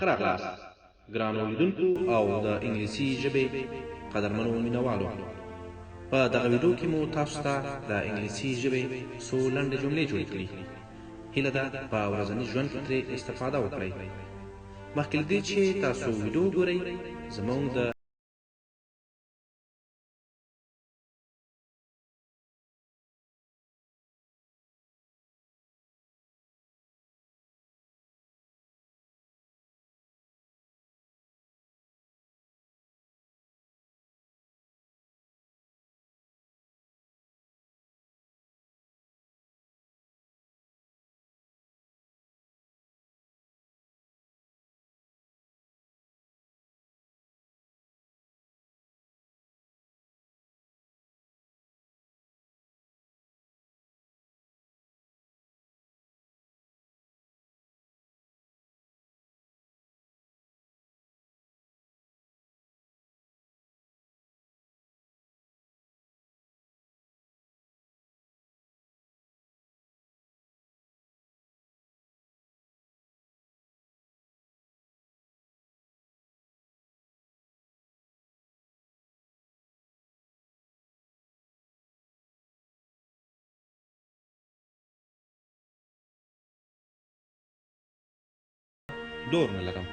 ښه راغلاست ګرانو اوریدونکو او د انګلیسي ژبې قدرمنو مینوالو. په دغه ویډیو کې مو تاسو ته د انګلیسي ژبې څو لنډې جملې جوړې کړي. هیله ده په ورځني ژوند کې ترې استفاده وکړئ. مخکې له دې چې تاسو ویډیو وګورئ، زموږ د دور نه لرم.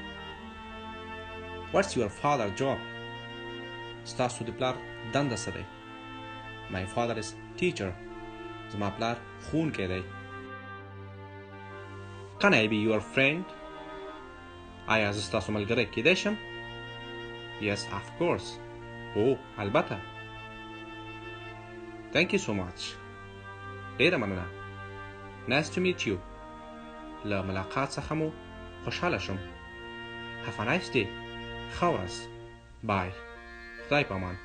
What's your father job? ستاسو د پلار دنده څه دی؟ My father is teacher. زما پلار ښوونکی دی. Can I be your friend? آیا زه ستاسو ملګری کیدای شم؟ Yes, of course. او البته. Thank you so much. ډیره مننه. Nice to meet you. له ملاقات څخه مو خوشحاله شم. Have a nice day. ښه ورځ. Bye. خدای په امان.